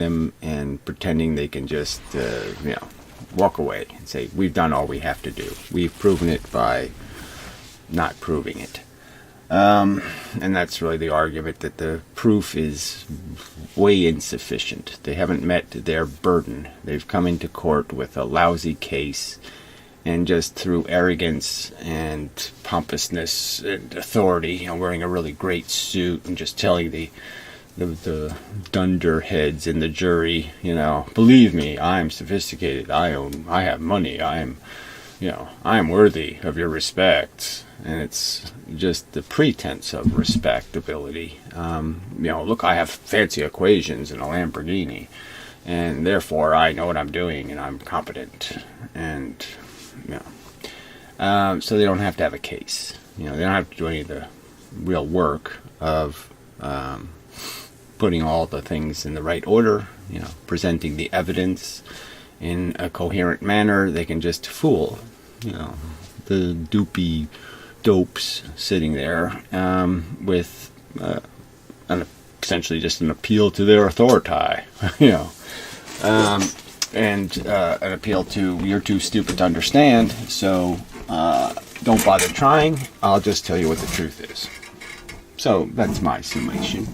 them and pretending they can just, walk away and say, we've done all we have to do. We've proven it by not proving it. And that's really the argument, that the proof is way insufficient. They haven't met their burden. They've come into court with a lousy case, and just through arrogance and pompousness and authority, wearing a really great suit and just telling the dunderheads in the jury, believe me, I'm sophisticated, I have money, I am worthy of your respect. And it's just the pretense of respectability. Look, I have fancy equations and a Lamborghini, and therefore I know what I'm doing and I'm competent. And so they don't have to have a case. They don't have to do any of the real work of putting all the things in the right order, presenting the evidence in a coherent manner. They can just fool, the doopy dopes sitting there with essentially just an appeal to their authority, and an appeal to, you're too stupid to understand, so don't bother trying, I'll just tell you what the truth is. So that's my summation.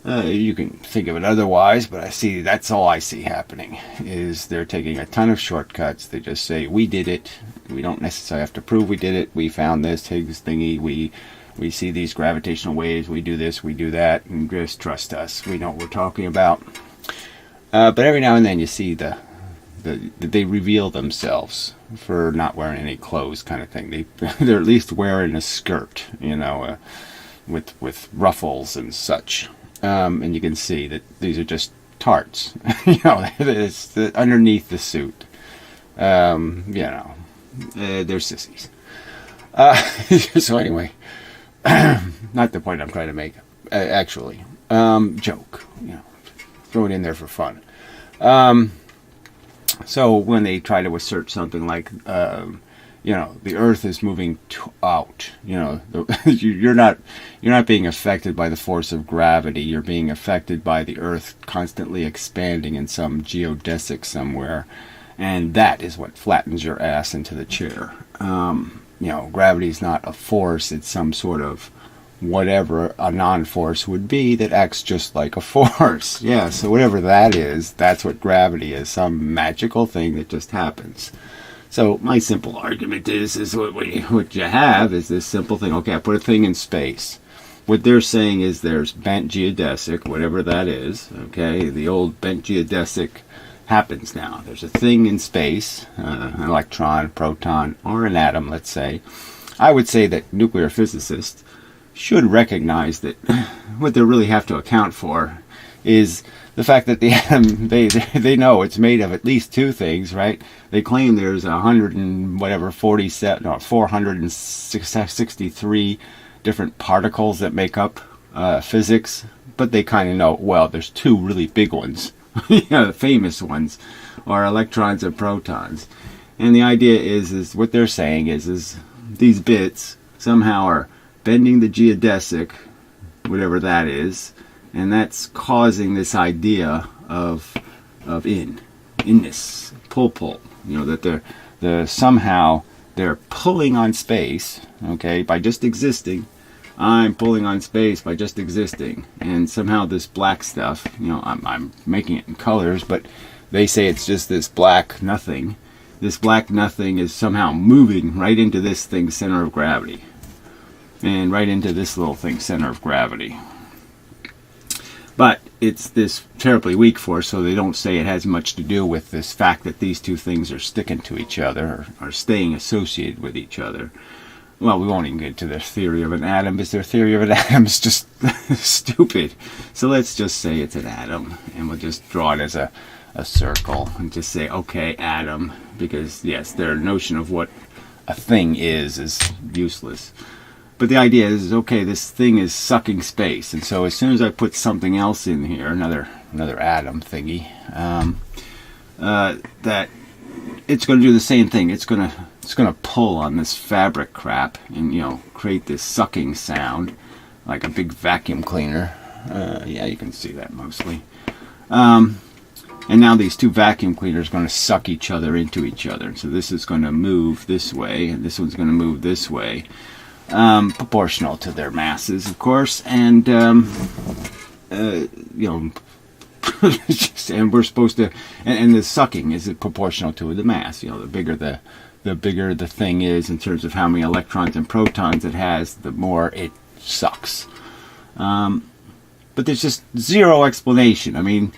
You can think of it otherwise, but that's all I see happening, is they're taking a ton of shortcuts. They just say, we did it. We don't necessarily have to prove we did it. We found this Higgs thingy. We see these gravitational waves. We do this, we do that, and just trust us. We know what we're talking about. But every now and then you see they reveal themselves for not wearing any clothes, kind of thing. They're at least wearing a skirt, with ruffles and such. And you can see that these are just tarts, it's underneath the suit. They're sissies. So anyway, not the point I'm trying to make, actually. Joke, throw it in there for fun. So when they try to assert something like, the Earth is moving out. You're not being affected by the force of gravity. You're being affected by the Earth constantly expanding in some geodesic somewhere, and that is what flattens your ass into the chair. Gravity is not a force. It's some sort of whatever a non-force would be that acts just like a force. Yeah, so whatever that is, that's what gravity is. Some magical thing that just happens. So my simple argument is what you have is this simple thing. Okay, I put a thing in space. What they're saying is there's bent geodesic, whatever that is. Okay, the old bent geodesic happens now. There's a thing in space, an electron, proton, or an atom, let's say. I would say that nuclear physicists should recognize that what they really have to account for is the fact that the atom, they know it's made of at least two things, right? They claim there's 463 different particles that make up physics, but they kind of know, well, there's two really big ones, the famous ones, are electrons and protons. And the idea is what they're saying is these bits somehow are bending the geodesic, whatever that is, and that's causing this idea of inness, pull, that they're somehow they're pulling on space, okay, by just existing. I'm pulling on space by just existing, and somehow this black stuff, I'm making it in colors, but they say it's just this black nothing. This black nothing is somehow moving right into this thing's center of gravity, and right into this little thing's center of gravity. But it's this terribly weak force, so they don't say it has much to do with this fact that these two things are sticking to each other, or staying associated with each other. Well, we won't even get to their theory of an atom, because their theory of an atom is just stupid. So let's just say it's an atom, and we'll just draw it as a circle, and just say, okay, atom, because, yes, their notion of what a thing is useless. But the idea is, okay, this thing is sucking space, and so as soon as I put something else in here, another atom thingy, that it's going to do the same thing. It's going to pull on this fabric crap and create this sucking sound, like a big vacuum cleaner. Yeah, you can see that mostly. And now these two vacuum cleaners are going to suck each other into each other. So this is going to move this way, and this one's going to move this way, proportional to their masses, of course. And you know, and we're supposed to, and the sucking is proportional to the mass. You know, the bigger the thing is in terms of how many electrons and protons it has, the more it sucks. But there's just zero explanation. I mean,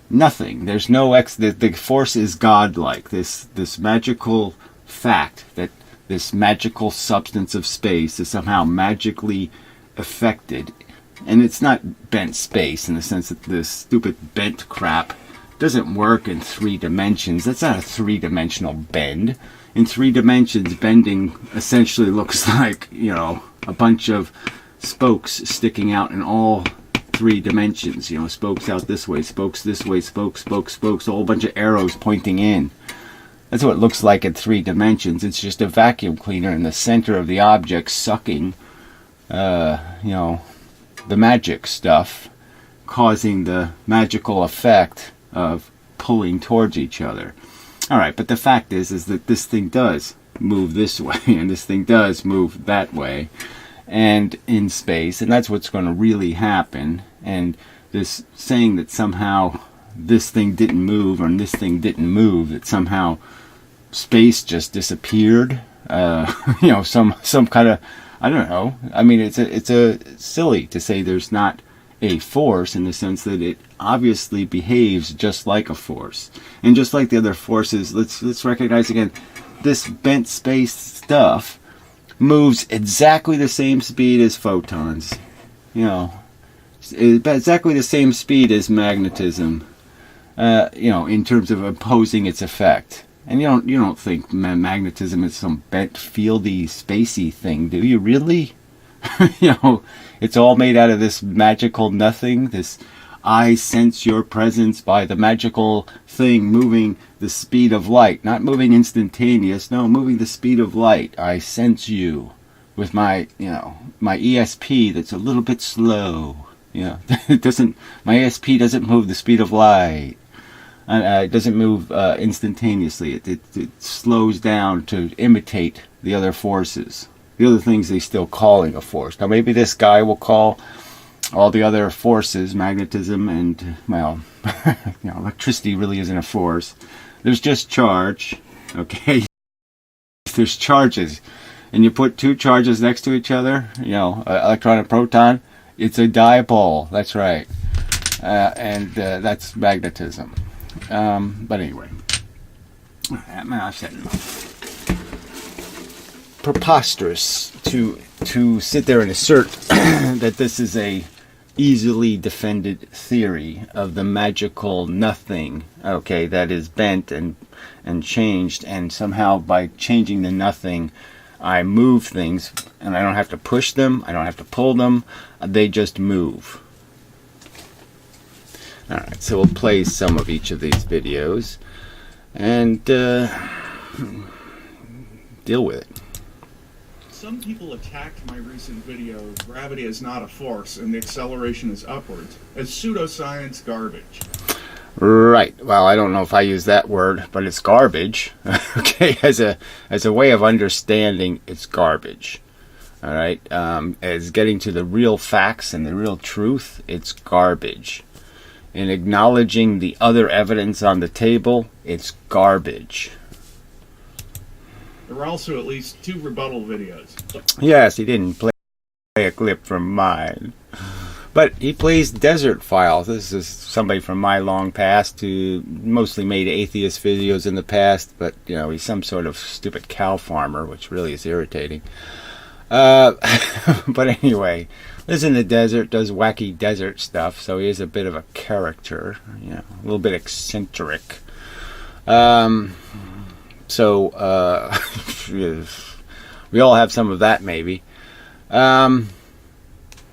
nothing. There's no the force is godlike. This magical fact that this magical substance of space is somehow magically affected, and it's not bent space in the sense that this stupid bent crap doesn't work in 3 dimensions. That's not a 3-dimensional bend. In 3 dimensions, bending essentially looks like, you know, a bunch of spokes sticking out in all 3 dimensions. You know, spokes out this way, spokes this way, spokes, a whole bunch of arrows pointing in. That's what it looks like in 3 dimensions. It's just a vacuum cleaner in the center of the object sucking, you know, the magic stuff, causing the magical effect of pulling towards each other. All right, but the fact is that this thing does move this way, and this thing does move that way, and in space, and that's what's going to really happen. And this saying that somehow this thing didn't move or this thing didn't move, that somehow space just disappeared, you know, some kind of, I don't know. I mean, it's a silly to say there's not a force, in the sense that it obviously behaves just like a force, and just like the other forces. Let's recognize again, this bent space stuff moves exactly the same speed as photons. You know, exactly the same speed as magnetism. You know, in terms of opposing its effect. And you don't think magnetism is some bent, fieldy, spacey thing, do you? Really? You know, it's all made out of this magical nothing. This I sense your presence by the magical thing moving the speed of light, not moving instantaneous. No, moving the speed of light. I sense you with my, you know, my ESP that's a little bit slow. You know, it doesn't. My ESP doesn't move the speed of light. It doesn't move instantaneously. It slows down to imitate the other forces. The other things they still calling a force. Now maybe this guy will call all the other forces, magnetism and, well, you know, electricity really isn't a force. There's just charge, okay? There's charges, and you put 2 charges next to each other, you know, electron and proton, it's a dipole. That's right. And that's magnetism. But anyway, I've said enough. Preposterous to sit there and assert that this is a easily defended theory of the magical nothing, okay, that is bent and changed, and somehow by changing the nothing I move things, and I don't have to push them, I don't have to pull them, they just move. Alright, so we'll play some of each of these videos and deal with it. Some people attacked my recent video, Gravity is not a force and the acceleration is upwards, as pseudoscience garbage. Right. Well, I don't know if I use that word, but it's garbage. Okay, as a way of understanding, it's garbage. All right. As getting to the real facts and the real truth, it's garbage. In acknowledging the other evidence on the table, it's garbage. There were also at least 2 rebuttal videos. Yes, he didn't play a clip from mine. But he plays Desert Files. This is somebody from my long past who mostly made atheist videos in the past, but, you know, he's some sort of stupid cow farmer, which really is irritating. But anyway, lives in the desert, does wacky desert stuff, so he is a bit of a character, you know, a little bit eccentric. So, we all have some of that, maybe.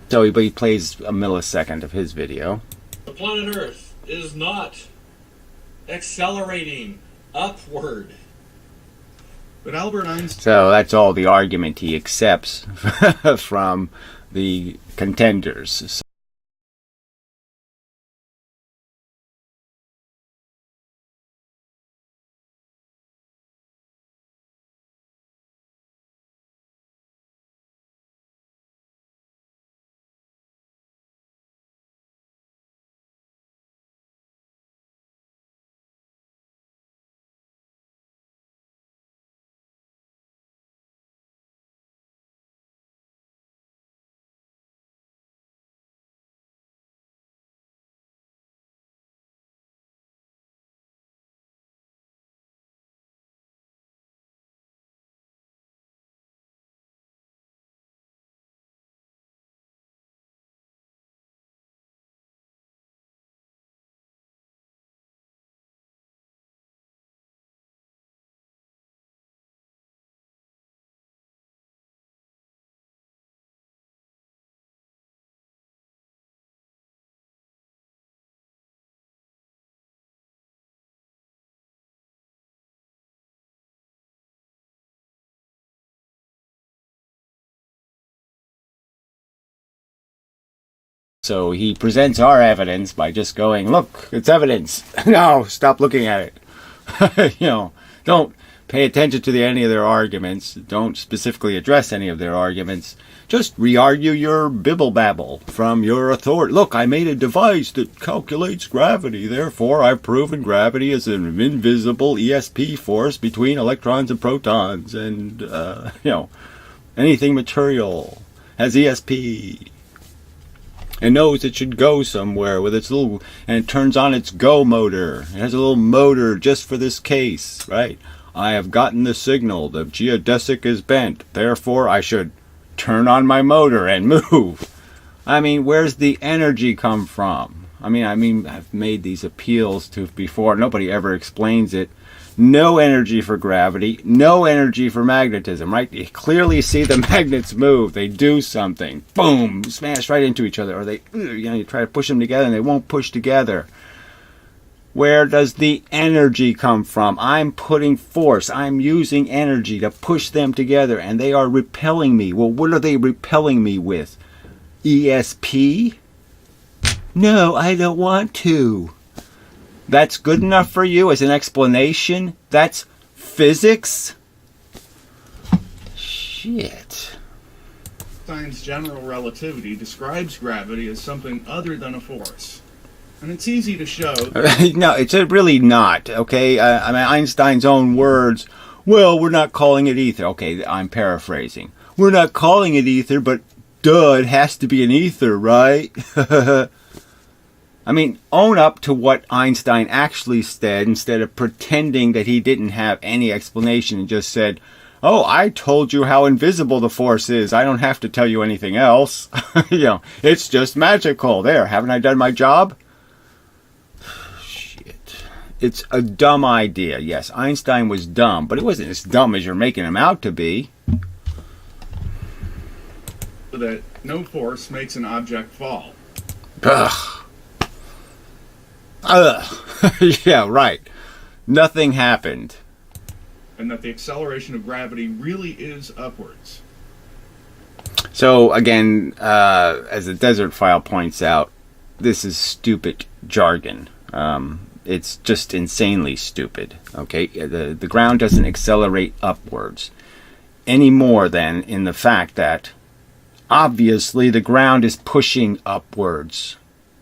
So he plays a millisecond of his video. The planet Earth is not accelerating upward. But Albert Einstein... So that's all the argument he accepts from the contenders. So he presents our evidence by just going, look, it's evidence. No, stop looking at it. Don't pay attention to any of their arguments. Don't specifically address any of their arguments. Just re-argue your bibble-babble from your authority. Look, I made a device that calculates gravity. Therefore, I've proven gravity is an invisible ESP force between electrons and protons. And, anything material has ESP. It knows it should go somewhere with its little, and it turns on its go motor. It has a little motor just for this case, right? I have gotten the signal. The geodesic is bent. Therefore, I should turn on my motor and move. I mean, where's the energy come from? I mean, I've made these appeals to before. Nobody ever explains it. No energy for gravity, no energy for magnetism, right? You clearly see the magnets move. They do something. Boom! Smash right into each other. Or you try to push them together and they won't push together. Where does the energy come from? I'm putting force. I'm using energy to push them together and they are repelling me. Well, what are they repelling me with? ESP? No, I don't want to. That's good enough for you as an explanation? That's physics? Shit. Einstein's general relativity describes gravity as something other than a force. And it's easy to show. No, it's really not, okay? Einstein's own words, well, we're not calling it ether. Okay, I'm paraphrasing. We're not calling it ether, but duh, it has to be an ether, right? Own up to what Einstein actually said instead of pretending that he didn't have any explanation and just said, oh, I told you how invisible the force is. I don't have to tell you anything else. It's just magical. There, haven't I done my job? Shit. It's a dumb idea. Yes, Einstein was dumb, but he wasn't as dumb as you're making him out to be. That no force makes an object fall. Ugh. Yeah, right. Nothing happened. And that the acceleration of gravity really is upwards. So, again, as the Desert File points out, this is stupid jargon. It's just insanely stupid. Okay, the ground doesn't accelerate upwards any more than in the fact that obviously the ground is pushing upwards.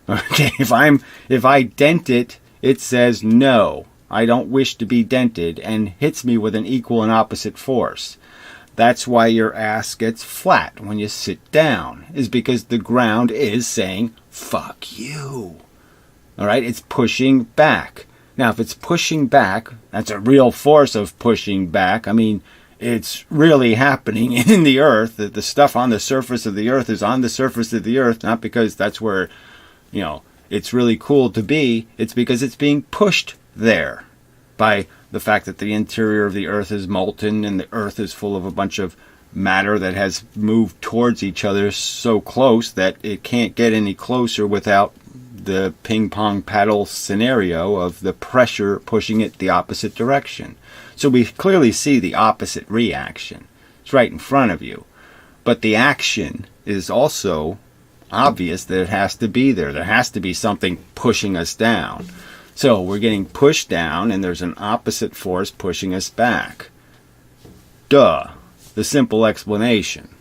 Okay, if I dent it, it says no, I don't wish to be dented, and hits me with an equal and opposite force. That's why your ass gets flat when you sit down, is because the ground is saying, fuck you. Alright, it's pushing back. Now, if it's pushing back, that's a real force of pushing back. It's really happening in the earth. That the stuff on the surface of the earth is on the surface of the earth, not because that's where, it's really cool to be. It's because it's being pushed there by the fact that the interior of the earth is molten and the earth is full of a bunch of matter that has moved towards each other so close that it can't get any closer without the ping pong paddle scenario of the pressure pushing it the opposite direction. So we clearly see the opposite reaction. It's right in front of you. But the action is also obvious that it has to be there. There has to be something pushing us down. So we're getting pushed down and there's an opposite force pushing us back. Duh. The simple explanation.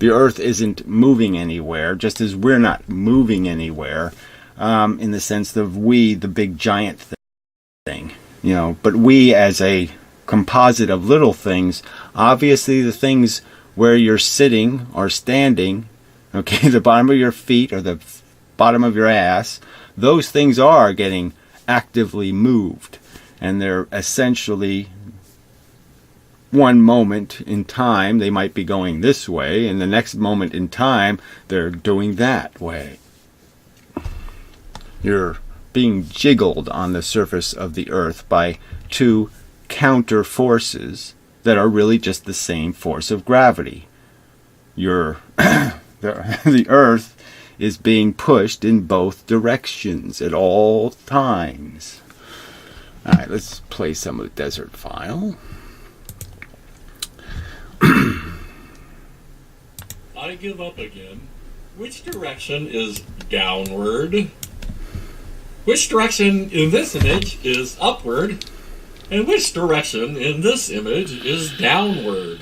The earth isn't moving anywhere, just as we're not moving anywhere, in the sense of we, the big giant thing. But we as a composite of little things, obviously the things where you're sitting or standing, okay, the bottom of your feet or the bottom of your ass, those things are getting actively moved. And they're essentially, one moment in time, they might be going this way, and the next moment in time, they're doing that way. You're being jiggled on the surface of the earth by two counter forces that are really just the same force of gravity. The earth is being pushed in both directions at all times. Alright, let's play some of the Desert File. I give up again. Which direction is downward? Which direction in this image is upward? And which direction in this image is downward?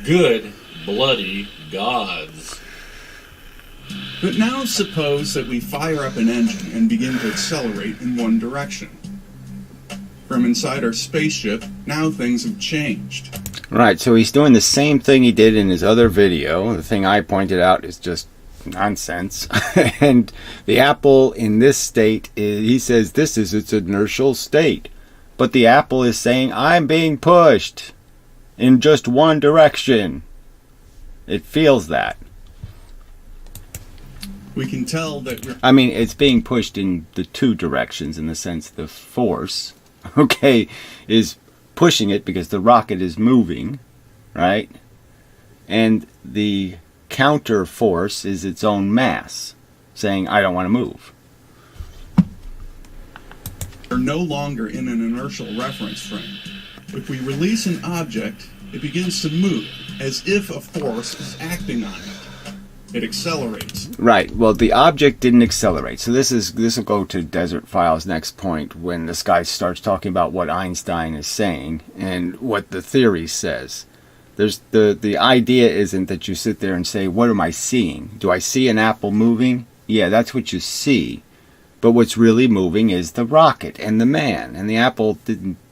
Good, bloody gods. But now suppose that we fire up an engine and begin to accelerate in one direction. From inside our spaceship, now things have changed. Right, so he's doing the same thing he did in his other video. The thing I pointed out is just nonsense. And the apple in this state, he says this is its inertial state. But the apple is saying, I'm being pushed in just one direction. It feels that. We can tell that I mean, it's being pushed in the two directions in the sense the force, okay, is pushing it because the rocket is moving, right? And the counter force is its own mass saying, I don't want to move. we're no longer in an inertial reference frame. If we release an object, it begins to move as if a force is acting on it. It accelerates. Right. Well, the object didn't accelerate. So this will go to Desert Files' next point when this guy starts talking about what Einstein is saying and what the theory says. There's the idea isn't that you sit there and say, what am I seeing? Do I see an apple moving? Yeah, that's what you see. But what's really moving is the rocket and the man. And the apple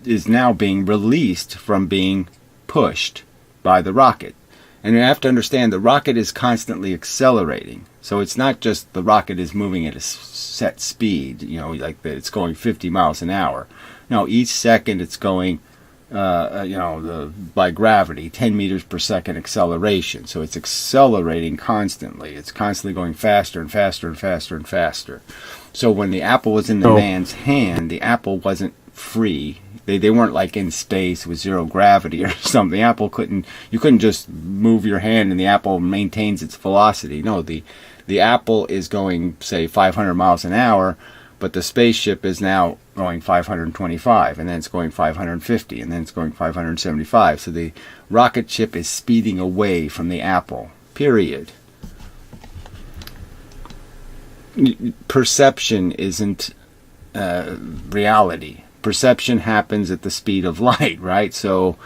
is now being released from being pushed by the rocket. And you have to understand the rocket is constantly accelerating. So it's not just the rocket is moving at a set speed, like that it's going 50 miles an hour. No, each second it's going, by gravity, 10 meters per second acceleration. So it's accelerating constantly. It's constantly going faster and faster and faster and faster. So when the apple was in the man's hand, the apple wasn't free. They weren't like in space with zero gravity or something. The apple you couldn't just move your hand and the apple maintains its velocity. No, the apple is going, say, 500 miles an hour, but the spaceship is now going 525, and then it's going 550, and then it's going 575. So the rocket ship is speeding away from the apple, period. Perception isn't reality. Perception happens at the speed of light, right? So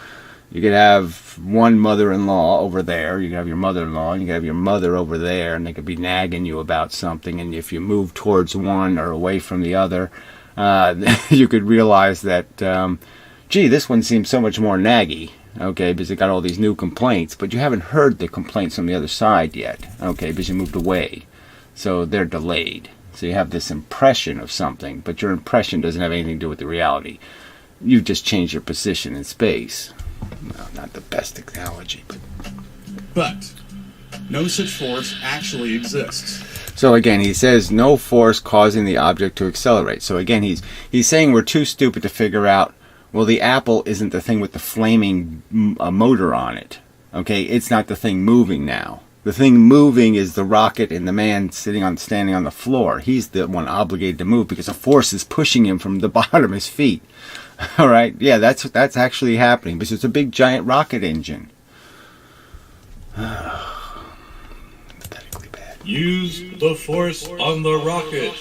you could have one mother-in-law over there, you could have your mother-in-law, and you could have your mother over there, and they could be nagging you about something, and if you move towards one or away from the other, you could realize that, gee, this one seems so much more naggy, okay, because it got all these new complaints, but you haven't heard the complaints from the other side yet, okay, because you moved away. So they're delayed. So you have this impression of something, but your impression doesn't have anything to do with the reality. You've just changed your position in space. Well, not the best analogy, But no such force actually exists. So again, he says no force causing the object to accelerate. So again, he's saying we're too stupid to figure out, well, the apple isn't the thing with the flaming motor on it. Okay, it's not the thing moving now. The thing moving is the rocket and the man standing on the floor. He's the one obligated to move because a force is pushing him from the bottom of his feet. All right, yeah, that's actually happening because it's a big giant rocket engine. Pathetically bad. Use the force on the rocket.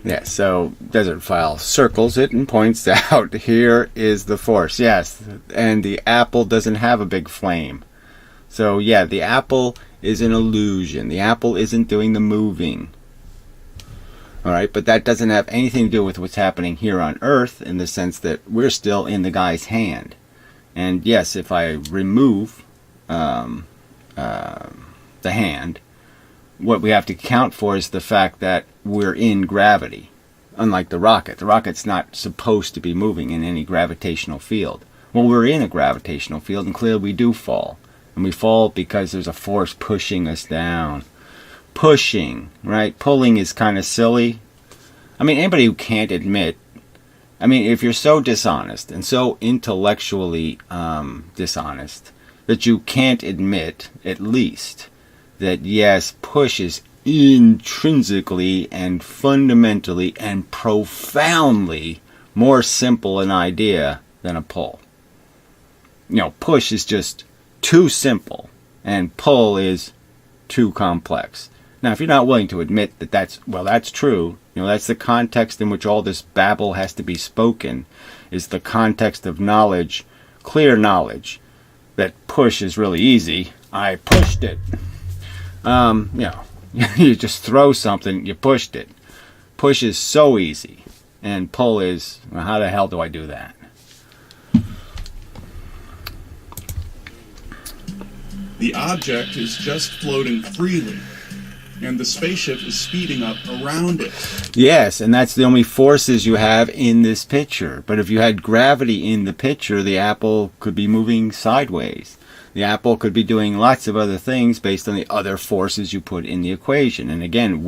Yeah, so Desert File circles it and points out, here is the force. Yes, and the apple doesn't have a big flame. So yeah, the apple is an illusion. The apple isn't doing the moving. Alright, but that doesn't have anything to do with what's happening here on Earth in the sense that we're still in the guy's hand. And yes, if I remove the hand, what we have to account for is the fact that we're in gravity, unlike the rocket. The rocket's not supposed to be moving in any gravitational field. Well, we're in a gravitational field, and clearly we do fall. And we fall because there's a force pushing us down. Pushing, right? Pulling is kind of silly. I mean, anybody who can't admit, if you're so dishonest and so intellectually dishonest that you can't admit, at least, that yes, push is intrinsically and fundamentally and profoundly more simple an idea than a pull. Push is just too simple and pull is too complex. Now, if you're not willing to admit that that's true, that's the context in which all this babble has to be spoken, is the context of knowledge, clear knowledge, that push is really easy. I pushed it. You just throw something, you pushed it. Push is so easy, and pull is, well, how the hell do I do that? The object is just floating freely, and the spaceship is speeding up around it. Yes, and that's the only forces you have in this picture. But if you had gravity in the picture, the apple could be moving sideways. The apple could be doing lots of other things based on the other forces you put in the equation. And again,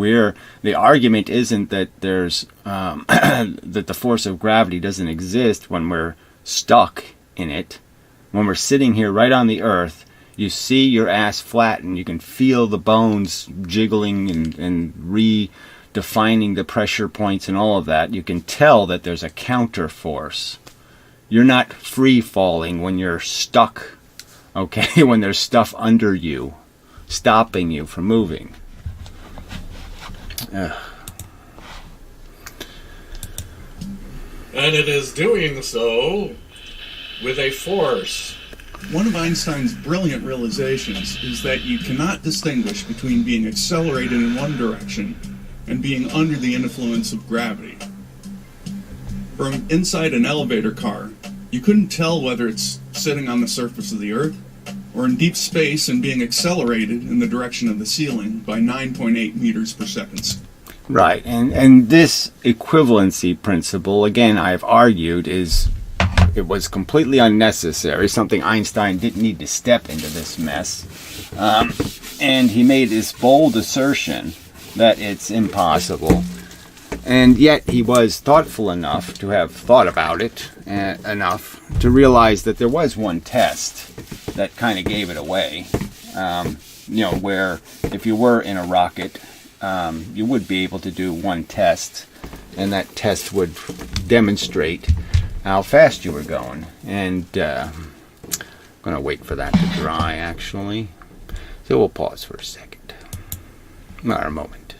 the argument isn't that there's that the force of gravity doesn't exist when we're stuck in it. When we're sitting here right on the Earth, you see your ass flatten. You can feel the bones jiggling and redefining the pressure points and all of that. You can tell that there's a counter force. You're not free falling when you're stuck, okay? When there's stuff under you, stopping you from moving. Ugh. And it is doing so with a force. One of Einstein's brilliant realizations is that you cannot distinguish between being accelerated in one direction and being under the influence of gravity. From inside an elevator car, you couldn't tell whether it's sitting on the surface of the Earth or in deep space and being accelerated in the direction of the ceiling by 9.8 meters per second. Right, and this equivalency principle, again, I've argued, it was completely unnecessary, something Einstein didn't need to step into this mess. And he made this bold assertion that it's impossible. And yet he was thoughtful enough to have thought about it enough to realize that there was one test that kind of gave it away. Where if you were in a rocket, you would be able to do one test, and that test would demonstrate how fast you were going. And I'm going to wait for that to dry, actually. So we'll pause for a second. Or a moment.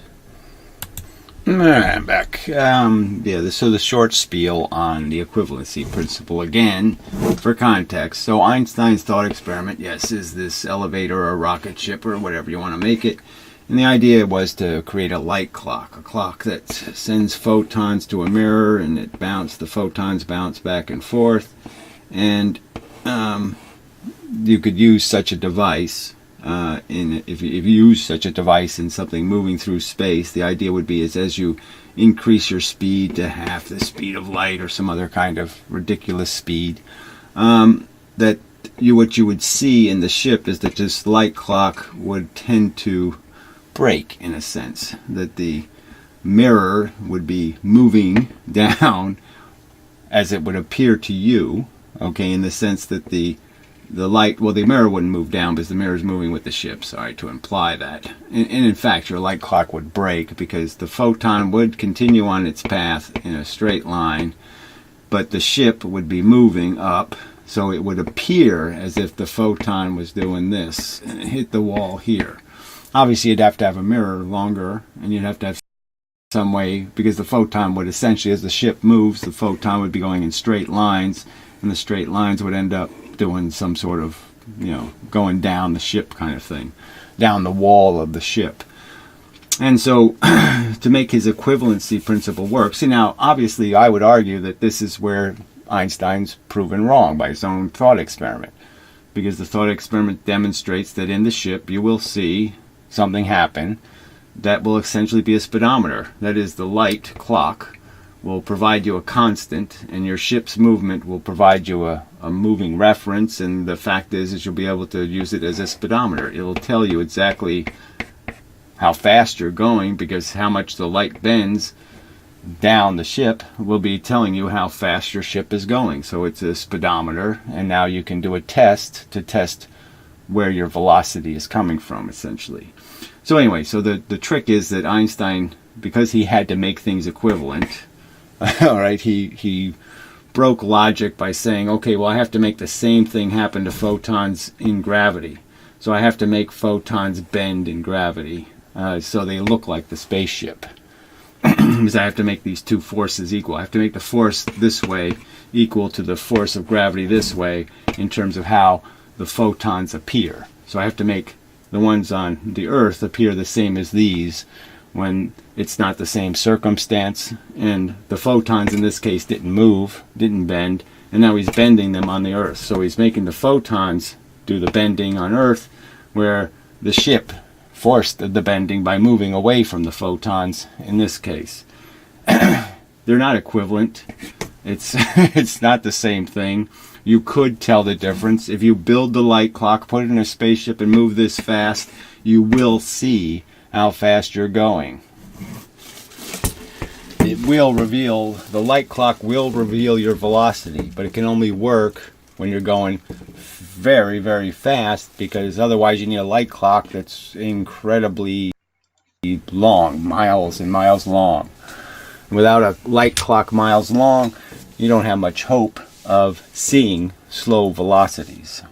I'm back. So the short spiel on the equivalency principle, again, for context. So Einstein's thought experiment, yes, is this elevator or rocket ship or whatever you want to make it. And the idea was to create a light clock, a clock that sends photons to a mirror, and the photons bounce back and forth. And you could use such a device if you use such a device in something moving through space. The idea would be is as you increase your speed to half the speed of light or some other kind of ridiculous speed, what you would see in the ship is that this light clock would tend to break, in a sense, that the mirror would be moving down as it would appear to you, okay, in the sense that the mirror wouldn't move down because the mirror is moving with the ship, sorry to imply that. And in fact, your light clock would break because the photon would continue on its path in a straight line, but the ship would be moving up, so it would appear as if the photon was doing this and it hit the wall here. Obviously, you'd have to have a mirror longer, and you'd have to have some way, because the photon would essentially, as the ship moves, the photon would be going in straight lines, and the straight lines would end up doing some sort of, going down the ship kind of thing, down the wall of the ship. And so, to make his equivalency principle work, see now, obviously, I would argue that this is where Einstein's proven wrong by his own thought experiment, because the thought experiment demonstrates that in the ship you will see something happen that will essentially be a speedometer. That is, the light clock will provide you a constant, and your ship's movement will provide you a moving reference, and the fact is you'll be able to use it as a speedometer. It will tell you exactly how fast you're going, because how much the light bends down the ship will be telling you how fast your ship is going. So it's a speedometer, and now you can do a test to test where your velocity is coming from, essentially. So anyway, so the trick is that Einstein, because he had to make things equivalent, all right, he broke logic by saying, okay, well, I have to make the same thing happen to photons in gravity. So I have to make photons bend in gravity so they look like the spaceship. Because I have to make these two forces equal. I have to make the force this way equal to the force of gravity this way in terms of how the photons appear. So I have to make the ones on the Earth appear the same as these when it's not the same circumstance. And the photons in this case didn't move, didn't bend, and now he's bending them on the Earth. So he's making the photons do the bending on Earth, where the ship forced the bending by moving away from the photons in this case. They're not equivalent. It's not the same thing. You could tell the difference. If you build the light clock, put it in a spaceship and move this fast, you will see how fast you're going. It will reveal, the light clock will reveal your velocity, but it can only work when you're going very, very fast, because otherwise you need a light clock that's incredibly long, miles and miles long. Without a light clock miles long, you don't have much hope of seeing slow velocities.